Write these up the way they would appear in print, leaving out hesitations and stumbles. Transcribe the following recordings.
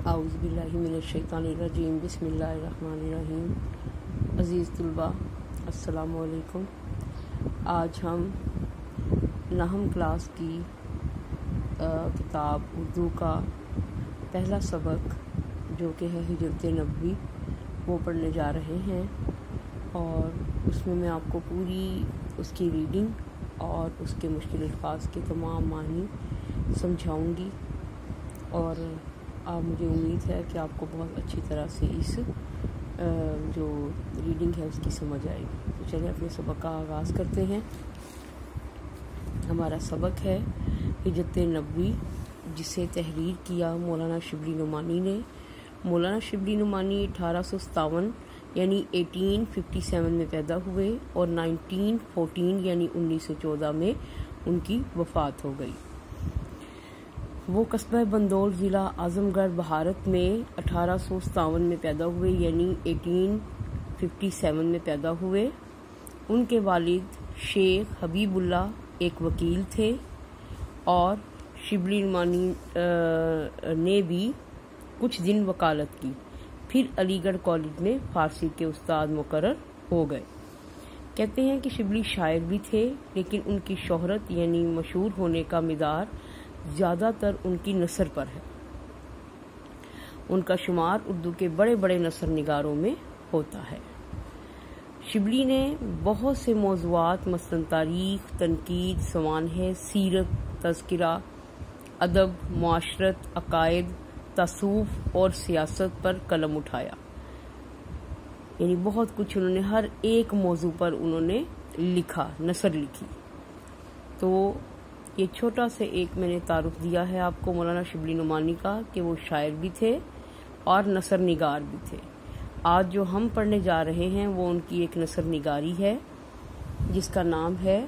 اعوذ باللہ من الشیطان الرجیم بسم اللہ الرحمن الرحیم۔ عزیز طلباء السلام علیکم۔ آج ہم نحو کلاس کی کتاب اردو کا پہلا سبق جو کہ ہے ہجرت نبوی وہ پڑھنے جا رہے ہیں، اور اس میں آپ کو پوری اس کی ریڈنگ اور اس کے مشکل الفاظ کے تمام معنی سمجھاؤں گی، اور مجھے امید ہے کہ آپ کو بہت اچھی طرح سے اس جو ریڈنگ ہے اس کی سمجھ آئے گی۔ تو چلیں اپنے سبق کا آغاز کرتے ہیں۔ ہمارا سبق ہے ہجرت نبوی، جسے تحریر کیا مولانا شبلی نعمانی نے۔ مولانا شبلی نعمانی 1857 یعنی 1857 میں پیدا ہوئے اور 1914 یعنی 1914 میں ان کی وفات ہو گئی۔ وہ قصبہ بندول ضلع اعظم گڑھ بھارت میں 1857 میں پیدا ہوئے یعنی 1857 میں پیدا ہوئے۔ ان کے والد شیخ حبیب اللہ ایک وکیل تھے، اور شبلی نعمانی نے بھی کچھ دن وکالت کی، پھر علی گڑھ کالج میں فارسی کے استاد مقرر ہو گئے۔ کہتے ہیں کہ شبلی شاعر بھی تھے، لیکن ان کی شہرت یعنی مشہور ہونے کا مدار زیادہ تر ان کی نثر پر ہے۔ ان کا شمار اردو کے بڑے بڑے نثر نگاروں میں ہوتا ہے۔ شبلی نے بہت سے موضوعات مثلاً تاریخ، تنقید، سوانح، سیرت، تذکرہ، ادب، معاشرت، عقائد، تصوف اور سیاست پر قلم اٹھایا۔ یعنی بہت کچھ انہوں نے ہر ایک موضوع پر انہوں نے لکھا، نثر لکھی۔ تو یہ چھوٹا سے ایک میں نے تعارف دیا ہے آپ کو مولانا شبلی نعمانی کا، کہ وہ شاعر بھی تھے اور نثر نگار بھی تھے۔ آج جو ہم پڑھنے جا رہے ہیں وہ ان کی ایک نثر نگاری ہے، جس کا نام ہے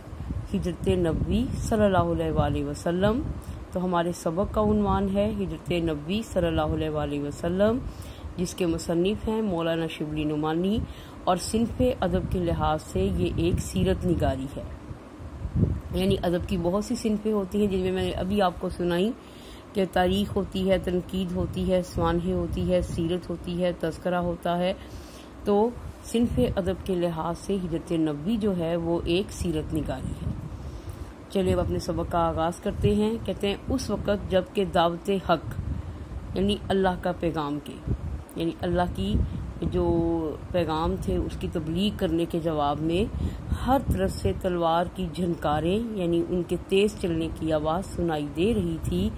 ہجرت نبوی صلی اللہ علیہ وآلہ وسلم۔ تو ہمارے سبق کا عنوان ہے ہجرت نبوی صلی اللہ علیہ وآلہ وسلم، جس کے مصنف ہیں مولانا شبلی نعمانی، اور صنف ادب کے لحاظ سے یہ ایک سیرت نگاری ہے۔ یعنی ادب کی بہت سی صنفیں ہوتی ہیں، جن میں نے ابھی آپ کو سنائی کہ تاریخ ہوتی ہے، تنقید ہوتی ہے، سوانح ہوتی ہے، سیرت ہوتی ہے، تذکرہ ہوتا ہے۔ تو صنف ادب کے لحاظ سے ہجرت نبوی جو ہے وہ ایک سیرت نگاری ہے۔ چلیے اب اپنے سبق کا آغاز کرتے ہیں۔ کہتے ہیں اس وقت جب کہ دعوت حق یعنی اللہ کا پیغام کے، یعنی اللہ کی جو پیغام تھے اس کی تبلیغ کرنے کے جواب میں ہر طرف سے تلوار کی جھنکاریں یعنی ان کے تیز چلنے کی آواز سنائی دے رہی تھی،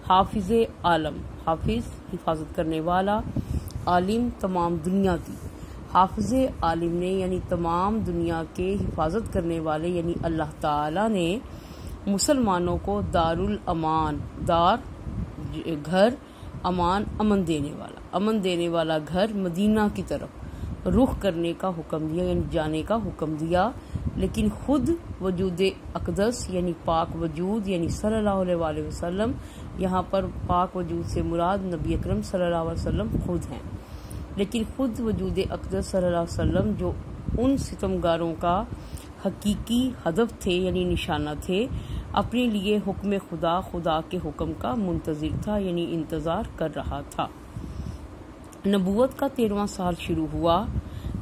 حافظ عالم، حافظ حفاظت کرنے والا، عالم تمام دنیا کی، حافظ عالم نے یعنی تمام دنیا کے حفاظت کرنے والے یعنی اللہ تعالی نے مسلمانوں کو دار الامان، دار گھر، امان امن دینے والا گھر مدینہ کی طرف رخ کرنے کا حکم دیا، یعنی جانے کا حکم دیا۔ لیکن خود وجود اقدس یعنی پاک وجود یعنی صلی اللہ علیہ وآلہ وسلم، یہاں پر پاک وجود سے مراد نبی اکرم صلی اللہ علیہ وسلم خود ہیں، لیکن خود وجود اقدس صلی اللہ علیہ وسلم جو ان ستمگاروں کا حقیقی ہدف تھے یعنی نشانہ تھے، اپنے لیے حکم خدا کے حکم کا منتظر تھا، یعنی انتظار کر رہا تھا۔ نبوت کا 13واں سال شروع ہوا۔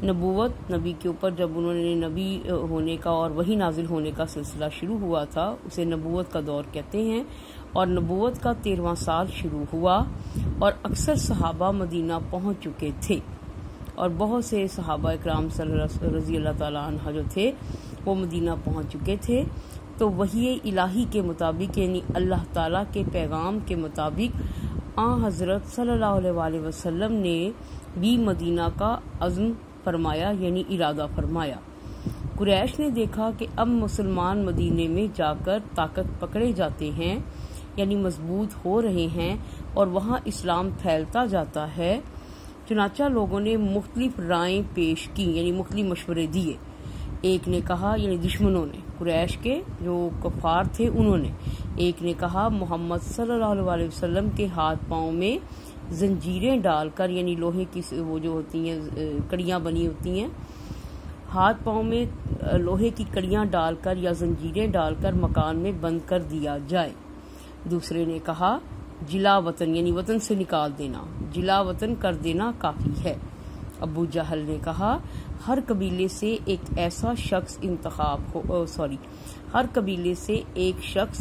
نبوت نبی کے اوپر جب انہوں نے نبی ہونے کا اور وحی نازل ہونے کا سلسلہ شروع ہوا تھا، اسے نبوت کا دور کہتے ہیں، اور نبوت کا 13واں سال شروع ہوا، اور اکثر صحابہ مدینہ پہنچ چکے تھے، اور بہت سے صحابہ اکرام رضی اللہ تعالیٰ عنہ جو تھے وہ مدینہ پہنچ چکے تھے۔ تو وحی الہی کے مطابق یعنی اللہ تعالیٰ کے پیغام کے مطابق حضرت صلی اللہ علیہ وآلہ وسلم نے بھی مدینہ کا عزم فرمایا یعنی ارادہ فرمایا۔ قریش نے دیکھا کہ اب مسلمان مدینے میں جا کر طاقت پکڑے جاتے ہیں، یعنی مضبوط ہو رہے ہیں، اور وہاں اسلام پھیلتا جاتا ہے، چنانچہ لوگوں نے مختلف رائیں پیش کی، یعنی مختلف مشورے دیے۔ ایک نے کہا، یعنی دشمنوں نے، قریش کے جو کفار تھے انہوں نے، ایک نے کہا محمد صلی اللہ علیہ وسلم کے ہاتھ پاؤں میں زنجیریں ڈال کر، یعنی لوہے کی وہ جو ہوتی ہیں کڑیاں بنی ہوتی ہیں، ہاتھ پاؤں میں لوہے کی کڑیاں ڈال کر یا زنجیریں ڈال کر مکان میں بند کر دیا جائے۔ دوسرے نے کہا جلا وطن یعنی وطن سے نکال دینا، جلا وطن کر دینا کافی ہے۔ ابو جہل نے کہا ہر قبیلے سے ایک شخص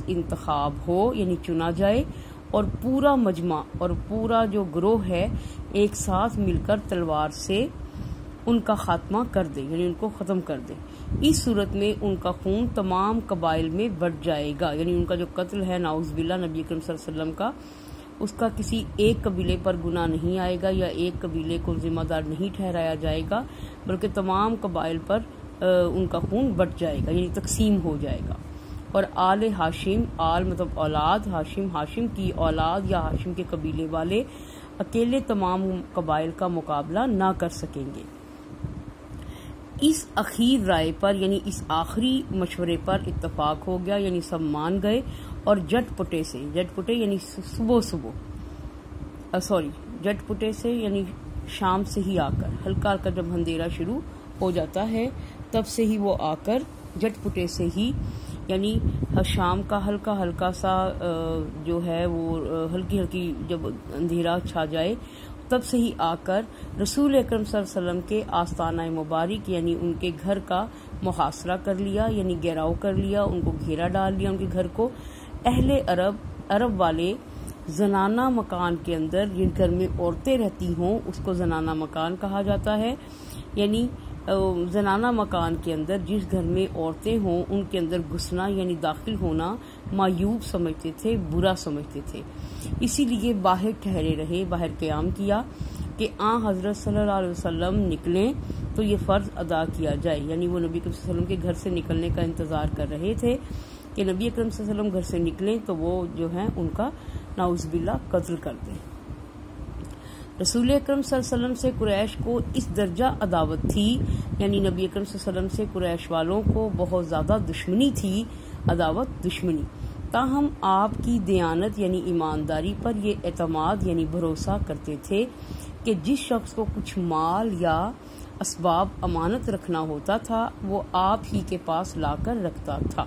انتخاب ہو یعنی چنا جائے، اور پورا مجمع اور پورا جو گروہ ہے ایک ساتھ مل کر تلوار سے ان کا خاتمہ کر دے یعنی ان کو ختم کر دے۔ اس صورت میں ان کا خون تمام قبائل میں بٹ جائے گا، یعنی ان کا جو قتل ہے نعوذ باللہ نبی اکرم صلی اللہ علیہ وسلم کا، اس کا کسی ایک قبیلے پر گناہ نہیں آئے گا یا ایک قبیلے کو ذمہ دار نہیں ٹھہرایا جائے گا، بلکہ تمام قبائل پر ان کا خون بٹ جائے گا یعنی تقسیم ہو جائے گا۔ اور آل ہاشم، آل مطلب اولاد، ہاشم کی اولاد یا ہاشم کے قبیلے والے اکیلے تمام قبائل کا مقابلہ نہ کر سکیں گے۔ اس اخیر رائے پر یعنی اس آخری مشورے پر اتفاق ہو گیا، یعنی سب مان گئے، اور جٹ پٹے یعنی جٹ پٹے سے یعنی شام سے ہی آ کر، ہلکا ہلکا جب اندھیرا شروع ہو جاتا ہے تب سے ہی وہ آ کر جٹ پٹے سے ہی یعنی شام کا ہلکا ہلکا سا جو ہے وہ ہلکی جب اندھیرا چھا جائے تب سے ہی آ کر رسول اکرم صلی اللہ علیہ وسلم کے آستانہ مبارک یعنی ان کے گھر کا محاصرہ کر لیا، یعنی گھیراؤ کر لیا، ان کو گھیرا ڈال لیا ان کے گھر کو۔ اہل عرب والے زنانہ مکان کے اندر جن گھر میں عورتیں رہتی ہوں اس کو زنانہ مکان کہا جاتا ہے، یعنی زنانہ مکان کے اندر جس گھر میں عورتیں ہوں ان کے اندر گھسنا یعنی داخل ہونا معیوب سمجھتے تھے، برا سمجھتے تھے، اسی لیے باہر ٹھہرے رہے، باہر قیام کیا کہ حضرت صلی اللہ علیہ وسلم نکلیں تو یہ فرض ادا کیا جائے، یعنی وہ نبی اکرم صلی اللہ علیہ وسلم کے گھر سے نکلنے کا انتظار کر رہے تھے کہ نبی اکرم صلی اللہ علیہ وسلم گھر سے نکلیں تو وہ جو ہے ان کا نعوذ باللہ قتل کر دیں۔ رسول اکرم صلی اللہ علیہ وسلم سے قریش کو اس درجہ عداوت تھی، یعنی نبی اکرم صلی اللہ علیہ وسلم سے قریش والوں کو بہت زیادہ دشمنی تھی، دشمنی، تاہم آپ کی دیانت یعنی ایمانداری پر یہ اعتماد یعنی بھروسہ کرتے تھے کہ جس شخص کو کچھ مال یا اسباب امانت رکھنا ہوتا تھا وہ آپ ہی کے پاس لا کر رکھتا تھا۔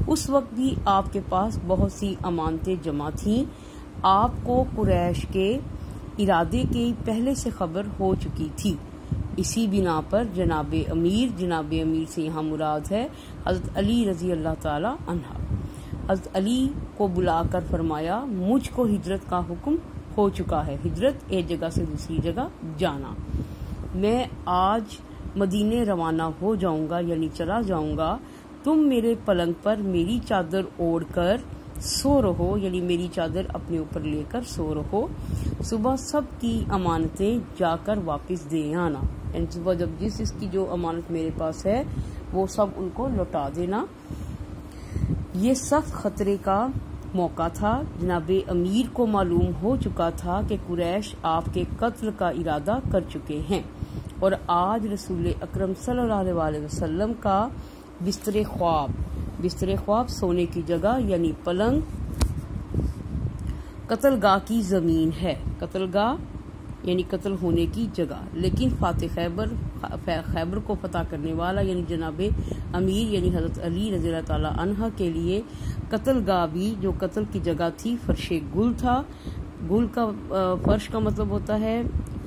اس وقت بھی آپ کے پاس بہت سی امانتیں جمع تھیں، آپ کو قریش کے ارادے کی پہلے سے خبر ہو چکی تھی، اسی بنا پر جناب امیر سے یہاں مراد ہے حضرت علی رضی اللہ تعالی عنہ، حضرت علی کو بلا کر فرمایا مجھ کو ہجرت کا حکم ہو چکا ہے، ہجرت ایک جگہ سے دوسری جگہ جانا، میں آج مدینے روانہ ہو جاؤں گا یعنی چلا جاؤں گا، تم میرے پلنگ پر میری چادر اوڑھ کر سو رہو یعنی میری چادر اپنے اوپر لے کر سو رہو، صبح سب کی امانتیں جا کر واپس دے آنا، یعنی صبح جب جس کی جو امانت میرے پاس ہے وہ سب ان کو لوٹا دینا۔ یہ سخت خطرے کا موقع تھا، جناب امیر کو معلوم ہو چکا تھا کہ قریش آپ کے قتل کا ارادہ کر چکے ہیں، اور آج رسول اکرم صلی اللہ علیہ وسلم کا بستر خواب سونے کی جگہ یعنی پلنگ قتل گاہ کی زمین ہے، قتل گاہ یعنی قتل ہونے کی جگہ، لیکن فاتح خیبر کو فتح کرنے والا یعنی جناب امیر یعنی حضرت علی رضی اللہ تعالی عنہ کے لیے قتل گاہ بھی جو قتل کی جگہ تھی فرش گل تھا، گل کا فرش کا مطلب ہوتا ہے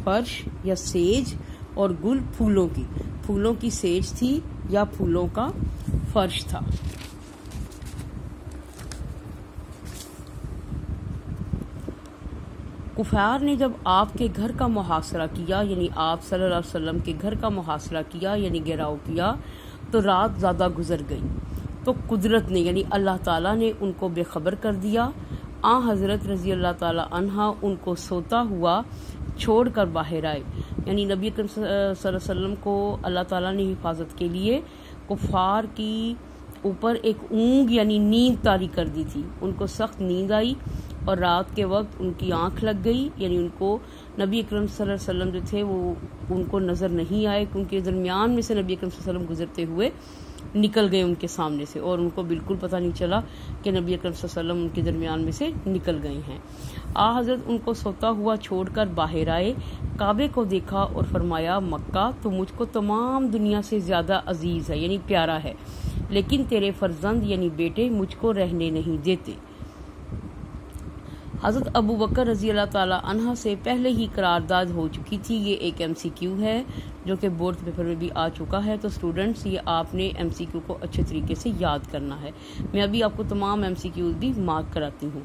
فرش یا سیج، اور گل پھولوں کی سیج تھی یا پھولوں کا فرش تھا۔ کفار نے جب آپ کے گھر کا محاصرہ کیا یعنی آپ صلی اللہ علیہ وسلم کے گھر کا محاصرہ کیا یعنی گھیراؤ کیا تو رات زیادہ گزر گئی، تو قدرت نے یعنی اللہ تعالیٰ نے ان کو بے خبر کر دیا، حضرت رضی اللہ تعالی عنہ ان کو سوتا ہوا چھوڑ کر باہر آئے، یعنی نبی اکرم صلی اللہ علیہ وسلم کو اللہ تعالیٰ نے حفاظت کے لیے کفار کی اوپر ایک اونگ یعنی نیند طاری کر دی تھی، ان کو سخت نیند آئی اور رات کے وقت ان کی آنکھ لگ گئی، یعنی ان کو نبی اکرم صلی اللہ علیہ وسلم جو تھے وہ ان کو نظر نہیں آئے، کیونکہ درمیان میں سے نبی اکرم صلی اللہ علیہ وسلم گزرتے ہوئے نکل گئے ان کے سامنے سے، اور ان کو بالکل پتہ نہیں چلا کہ نبی اکرم صلی اللہ علیہ وسلم ان کے درمیان میں سے نکل گئے ہیں۔ حضرت ان کو سوتا ہوا چھوڑ کر باہر آئے، کعبے کو دیکھا اور فرمایا مکہ تو مجھ کو تمام دنیا سے زیادہ عزیز ہے یعنی پیارا ہے، لیکن تیرے فرزند یعنی بیٹے مجھ کو رہنے نہیں دیتے۔ حضرت ابو بکر رضی اللہ تعالی عنہ سے پہلے ہی قرارداد ہو چکی تھی. یہ ایک MCQ ہے جو کہ بورڈ پیپر میں بھی آ چکا ہے. تو اسٹوڈنٹس یہ آپ نے MCQ کو اچھے طریقے سے یاد کرنا ہے. میں ابھی آپ کو تمام MCQ بھی مارک کراتی ہوں.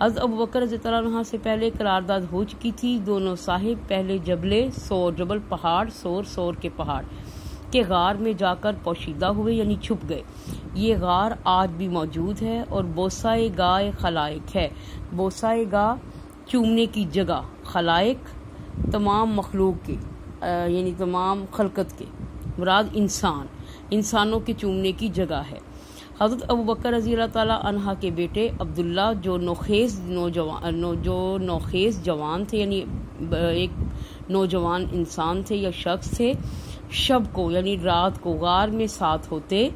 حضرت ابو بکر رضی اللہ عنہ سے پہلے قرارداد ہو چکی تھی. دونوں صاحب پہلے جبل پہاڑ سور کے پہاڑ کے غار میں جا کر پوشیدہ ہوئے یعنی چھپ گئے. یہ غار آج بھی موجود ہے اور بوسائے گاہ خلائق ہے. بوسائے گاہ چومنے کی جگہ، خلائق تمام مخلوق کے یعنی تمام خلقت کے، مراد انسانوں کے چومنے کی جگہ ہے. حضرت ابو بکر رضی اللہ تعالی عنہ کے بیٹے عبداللہ جو نوخیز جوان تھے یعنی ایک نوجوان انسان تھے یا شخص تھے، شب کو یعنی رات کو غار میں ساتھ ہوتے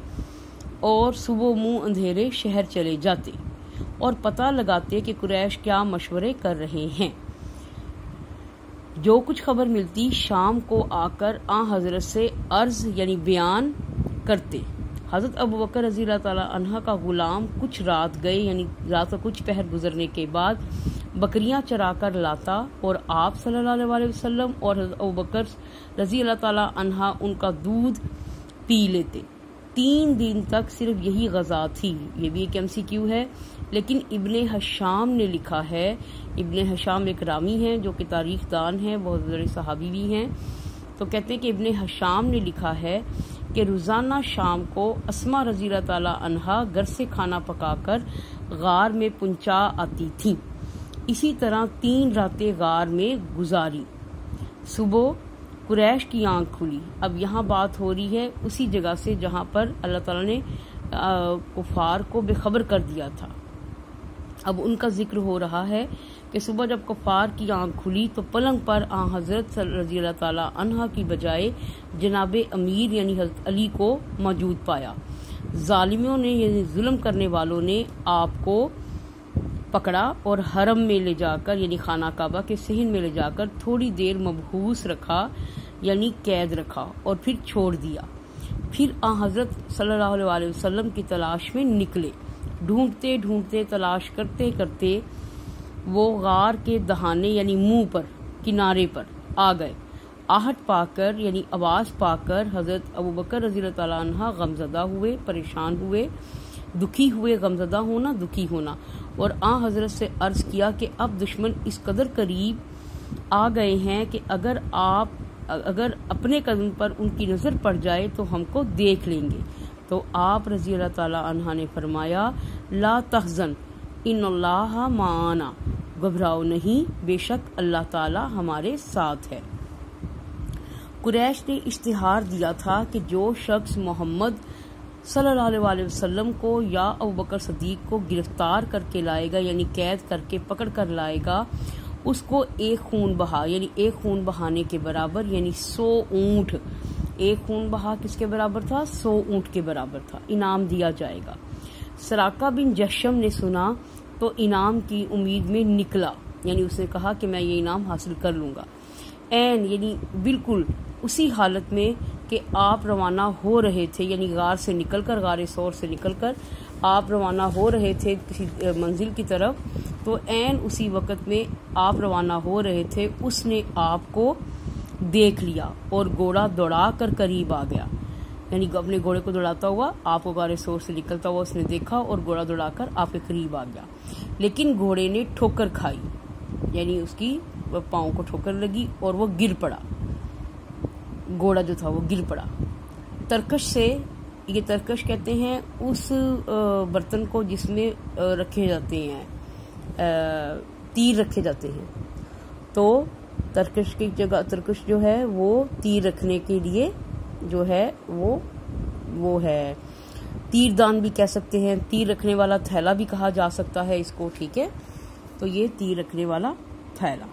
اور صبح منہ اندھیرے شہر چلے جاتے اور پتہ لگاتے کہ قریش کیا مشورے کر رہے ہیں. جو کچھ خبر ملتی شام کو آ کر حضرت سے عرض یعنی بیان کرتے. حضرت ابو بکر رضی اللہ تعالی عنہ کا غلام کچھ رات گئے یعنی رات کا کچھ پہر گزرنے کے بعد بکریاں چرا کر لاتا اور آپ صلی اللہ علیہ وسلم اور حضرت ابو بکر رضی اللہ تعالی عنہ ان کا دودھ پی لیتے. 3 دن تک صرف یہی غذا تھی. یہ بھی ایک MCQ ہے لیکن ابن حشام نے لکھا ہے. ابن حشام ایک رامی ہیں جو کہ تاریخ دان ہیں، بہت بڑے صحابی بھی ہیں. تو کہتے ہیں کہ ابن حشام نے لکھا ہے کہ روزانہ شام کو اسما رضی اللہ تعالی عنہا گھر سے کھانا پکا کر غار میں پہنچا آتی تھیں. اسی طرح 3 راتیں غار میں گزاری. صبح قریش کی آنکھ کھلی. اب یہاں بات ہو رہی ہے اسی جگہ سے جہاں پر اللہ تعالیٰ نے کفار کو بے خبر کر دیا تھا. اب ان کا ذکر ہو رہا ہے کہ صبح جب کفار کی آنکھ کھلی تو پلنگ پر حضرت رضی اللہ تعالی عنہ کی بجائے جناب امیر یعنی حضرت علی کو موجود پایا. ظالموں نے یعنی ظلم کرنے والوں نے آپ کو پکڑا اور حرم میں لے جا کر یعنی خانہ کعبہ کے صحن میں لے جا کر تھوڑی دیر مبہوس رکھا یعنی قید رکھا اور پھر چھوڑ دیا. پھر حضرت صلی اللہ علیہ وسلم کی تلاش میں نکلے. ڈھونڈتے تلاش کرتے وہ غار کے دہانے یعنی منہ پر کنارے پر آ گئے. آہٹ پا کر یعنی آواز پا کر حضرت ابو بکر رضی اللہ تعالیٰ عنہ غمزدہ ہوئے، پریشان ہوئے، دکھی ہوئے. غمزدہ ہونا دکھی ہونا. اور حضرت سے عرض کیا کہ اب دشمن اس قدر قریب آ گئے ہیں کہ اگر اپنے قدم پر ان کی نظر پڑ جائے تو ہم کو دیکھ لیں گے. تو آپ رضی اللہ تعالی عنہ نے فرمایا لا تحزن ان اللہ معنا، گھبراؤ نہیں، بے شک اللہ تعالی ہمارے ساتھ ہے. قریش نے اشتہار دیا تھا کہ جو شخص محمد صلی اللہ علیہ وسلم کو یا ابو بکر صدیق کو گرفتار کر کے لائے گا یعنی قید کر کے پکڑ کر لائے گا اس کو ایک خون بہا یعنی ایک خون بہانے کے برابر یعنی 100 اونٹ. ایک خون بہا کس کے برابر تھا؟ 100 اونٹ کے برابر تھا. انعام دیا جائے گا. سراقہ بن جشم نے سنا تو انعام کی امید میں نکلا یعنی اس نے کہا کہ میں یہ انعام حاصل کر لوں گا. یعنی بالکل اسی حالت میں کہ آپ روانہ ہو رہے تھے یعنی غار سے نکل کر، غار سور سے نکل کر آپ روانہ ہو رہے تھے کسی منزل کی طرف. تو اسی وقت میں آپ روانہ ہو رہے تھے اس نے آپ کو دیکھ لیا اور گھوڑا دوڑا کر قریب آ گیا. یعنی اپنے گھوڑے کو دوڑاتا ہوا آپ کو غار سور سے نکلتا ہوا اس نے دیکھا اور گھوڑا دوڑا کر آپ کے قریب آ گیا. لیکن گھوڑے نے ٹھوکر کھائی یعنی اس کی پاؤں کو ٹھوکر لگی اور وہ گر پڑا. گھوڑا جو تھا وہ گر پڑا. ترکش سے، یہ ترکش کہتے ہیں اس برتن کو جس میں رکھے جاتے ہیں تیر رکھے جاتے ہیں. تو ترکش کی جگہ ترکش جو ہے وہ تیر رکھنے کے لیے جو ہے وہ ہے تیر دان بھی کہہ سکتے ہیں. تیر رکھنے والا تھیلا بھی کہا جا سکتا ہے اس کو. ٹھیک ہے، تو یہ تیر رکھنے والا تھیلا.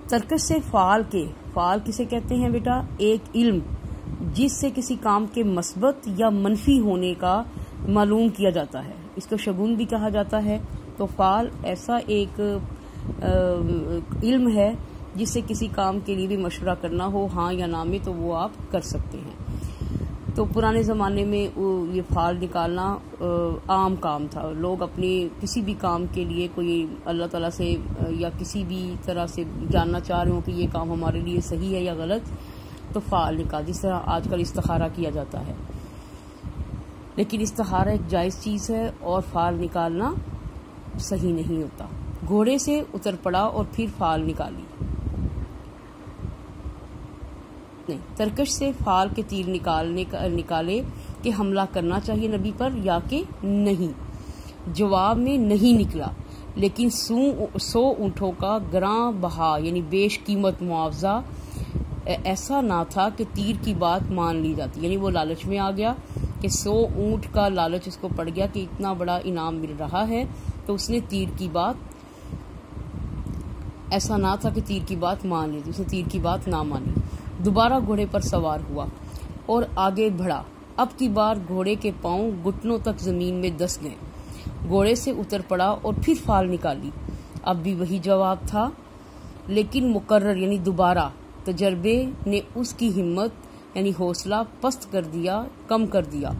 ترکش سے فعال کسے کہتے ہیں بیٹا؟ ایک علم جس سے کسی کام کے مثبت یا منفی ہونے کا معلوم کیا جاتا ہے. اس کو شگون بھی کہا جاتا ہے. تو فعال ایسا ایک علم ہے جس سے کسی کام کے لیے بھی مشورہ کرنا ہو ہاں یا نہ میں تو وہ آپ کر سکتے ہیں. تو پرانے زمانے میں یہ فال نکالنا عام کام تھا. لوگ اپنے کسی بھی کام کے لیے کوئی اللہ تعالیٰ سے یا کسی بھی طرح سے جاننا چاہ رہے ہوں کہ یہ کام ہمارے لیے صحیح ہے یا غلط، تو فال نکال، جس طرح آج کل استخارہ کیا جاتا ہے. لیکن استخارہ ایک جائز چیز ہے اور فال نکالنا صحیح نہیں ہوتا. گھوڑے سے اتر پڑا اور پھر فال نکالی. ترکش سے فال کے تیر نکالے کہ حملہ کرنا چاہیے نبی پر یا کہ نہیں. جواب میں نہیں نکلا، لیکن 100 اونٹوں کا گراں بہا یعنی بیش قیمت معاوضہ ایسا نہ تھا کہ تیر کی بات مان لی جاتی. یعنی وہ لالچ میں آ گیا کہ 100 اونٹ کا لالچ اس کو پڑ گیا کہ اتنا بڑا انعام مل رہا ہے، تو اس نے تیر کی بات، ایسا نہ تھا کہ تیر کی بات مان لی، اس نے تیر کی بات نہ مانی. دوبارہ گھوڑے پر سوار ہوا اور آگے بڑھا. اب کی بار گھوڑے کے پاؤں گھٹنوں تک زمین میں دس گئے. گھوڑے سے اتر پڑا اور پھر فال نکالی. اب بھی وہی جواب تھا، لیکن مکرر یعنی دوبارہ تجربے نے اس کی ہمت یعنی حوصلہ پست کر دیا، کم کر دیا،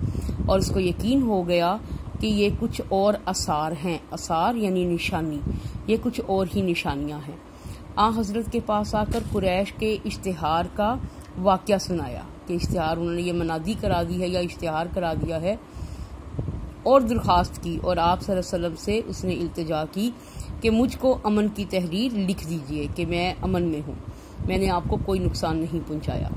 اور اس کو یقین ہو گیا کہ یہ کچھ اور آثار ہیں. آثار یعنی نشانی، یہ کچھ اور ہی نشانیاں ہیں. حضرت کے پاس آ کر قریش کے اشتہار کا واقعہ سنایا کہ اشتہار انہوں نے یہ منادی کرا دی ہے یا اشتہار کرا دیا ہے، اور درخواست کی. اور آپ صلی اللہ علیہ وسلم سے اس نے التجا کی کہ مجھ کو امن کی تحریر لکھ دیجئے کہ میں امن میں ہوں، میں نے آپ کو کوئی نقصان نہیں پہنچایا.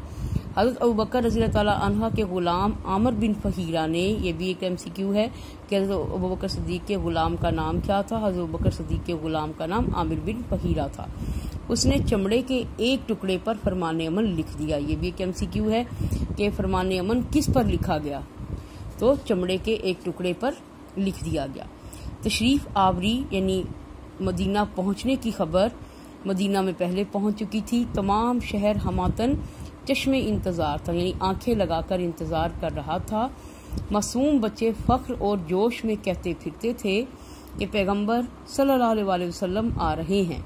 حضرت ابوبکر رضی اللہ تعالیٰ عنہ کے غلام عامر بن فہیرہ نے، یہ بھی ایک MCQ ہے کہ حضرت ابوبکر صدیق کے غلام کا نام کیا تھا. حضرت ابوبکر صدیق کے غلام کا نام عامر بن فہیرہ تھا. اس نے چمڑے کے ایک ٹکڑے پر فرمان امن لکھ دیا. یہ بھی ایک MCQ ہے کہ فرمان امن کس پر لکھا گیا، تو چمڑے کے ایک ٹکڑے پر لکھ دیا گیا. تشریف آوری یعنی مدینہ پہنچنے کی خبر مدینہ میں پہلے پہنچ چکی تھی. تمام شہر ہماتن چشم انتظار تھا، یعنی آنکھیں لگا کر انتظار کر رہا تھا. معصوم بچے فخر اور جوش میں کہتے پھرتے تھے کہ پیغمبر صلی اللہ علیہ وسلم آ رہے ہیں.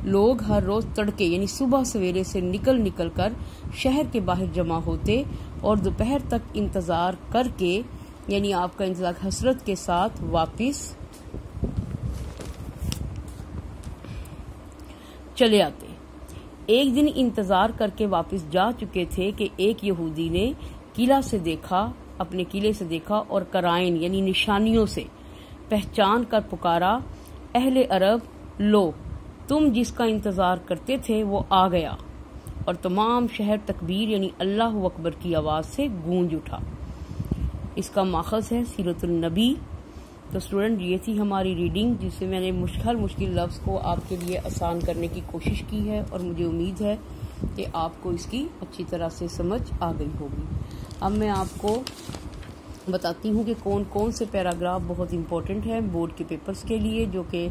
لوگ ہر روز تڑکے یعنی صبح سویرے سے نکل کر شہر کے باہر جمع ہوتے اور دوپہر تک انتظار کر کے، یعنی آپ کا انتظار حسرت کے ساتھ واپس چلے آتے. ایک دن انتظار کر کے واپس جا چکے تھے کہ ایک یہودی نے اپنے قلعے سے دیکھا اور کرائن یعنی نشانیوں سے پہچان کر پکارا، اہل عرب لو، تم جس کا انتظار کرتے تھے وہ آ گیا. اور تمام شہر تکبیر یعنی اللہ اکبر کی آواز سے گونج اٹھا. اس کا ماخذ ہے سیرت النبی. تو اسٹوڈنٹ، یہ تھی ہماری ریڈنگ، جس سے میں نے مشکل لفظ کو آپ کے لیے آسان کرنے کی کوشش کی ہے، اور مجھے امید ہے کہ آپ کو اس کی اچھی طرح سے سمجھ آ گئی ہوگی. اب میں آپ کو بتاتی ہوں کہ کون کون سے پیراگراف بہت امپورٹنٹ ہیں بورڈ کے پیپرز کے لیے، جو کہ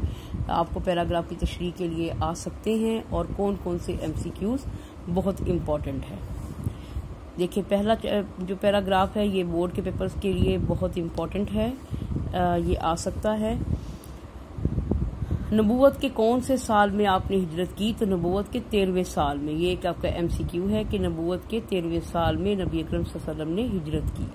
آپ کو پیراگراف کی تشریح کے لیے آ سکتے ہیں، اور کون کون سے MCQs بہت امپورٹنٹ ہے. دیکھیں، پہلا جو پیراگراف ہے یہ بورڈ کے پیپرز کے لیے بہت امپورٹنٹ ہے. یہ آ سکتا ہے، نبوت کے کون سے سال میں آپ نے ہجرت کی؟ تو نبوت کے 13ویں سال میں. یہ ایک آپ کا MCQ ہے کہ نبوت کے 13ویں سال میں نبی اکرم صلی اللہ علیہ وسلم نے ہجرت کی.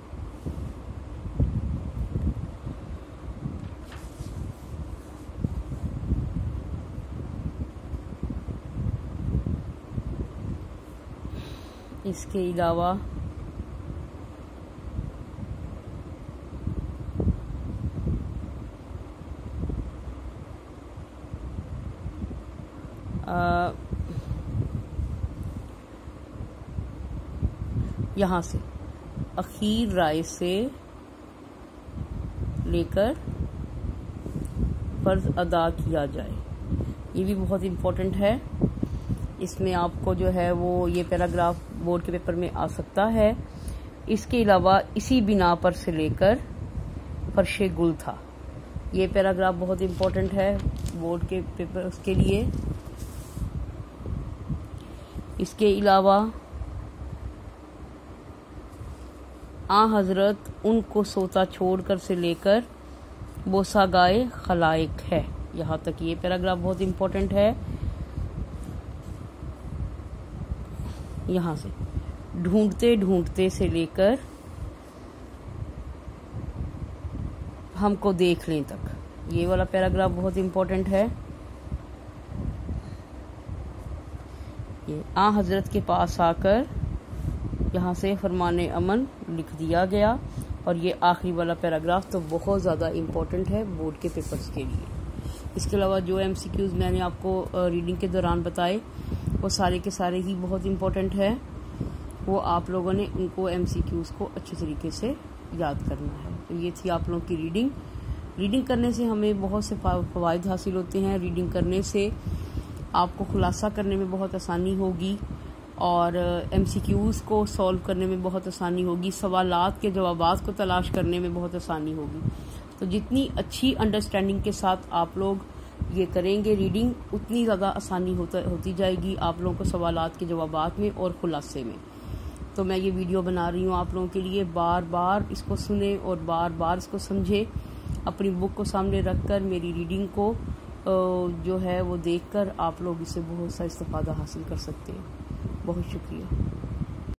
اس کے علاوہ یہاں سے اخیر رائے سے لے کر فرض ادا کیا جائے، یہ بھی بہت امپورٹنٹ ہے. اس میں آپ کو جو ہے وہ یہ پیراگراف بورڈ کے پیپر میں آ سکتا ہے. اس کے علاوہ اسی بنا پر سے لے کر فرش گل تھا، یہ پیراگراف بہت امپورٹنٹ ہے بورڈ کے پیپر کے لیے. اس کے علاوہ حضرت ان کو سوتا چھوڑ کر سے لے کر بوسا گائے خلائق ہے، یہاں تک یہ پیراگراف بہت امپورٹنٹ ہے. یہاں سے ڈھونڈتے ڈھونڈتے سے لے کر ہم کو دیکھ لیں تک. یہ والا پیراگراف بہت امپورٹنٹ ہے. یہ حضرت کے پاس آ کر یہاں سے فرمان امن لکھ دیا گیا. اور یہ آخری والا پیراگراف تو بہت زیادہ امپورٹنٹ ہے بورڈ کے پیپرز کے لیے. اس کے علاوہ جو ایم سی کیوز میں نے آپ کو ریڈنگ کے دوران بتائے وہ سارے کے سارے ہی بہت امپورٹنٹ ہے. وہ آپ لوگوں نے ان کو ایم سی کیوز کو اچھے طریقے سے یاد کرنا ہے. تو یہ تھی آپ لوگوں کی ریڈنگ. ریڈنگ کرنے سے ہمیں بہت سے فوائد حاصل ہوتے ہیں. ریڈنگ کرنے سے آپ کو خلاصہ کرنے میں بہت آسانی ہوگی اور ایم سی کیوز کو سولو کرنے میں بہت آسانی ہوگی. سوالات کے جوابات کو تلاش کرنے میں بہت آسانی ہوگی. تو جتنی اچھی انڈرسٹینڈنگ کے ساتھ آپ لوگ یہ کریں گے ریڈنگ, اتنی زیادہ آسانی ہوتی جائے گی آپ لوگوں کو سوالات کے جوابات میں اور خلاصے میں. تو میں یہ ویڈیو بنا رہی ہوں آپ لوگوں کے لیے. بار بار اس کو سنیں اور بار بار اس کو سمجھیں. اپنی بک کو سامنے رکھ کر میری ریڈنگ کو جو ہے وہ دیکھ کر آپ لوگ اس سے بہت سا استفادہ حاصل کر سکتے ہیں. بہت شکریہ.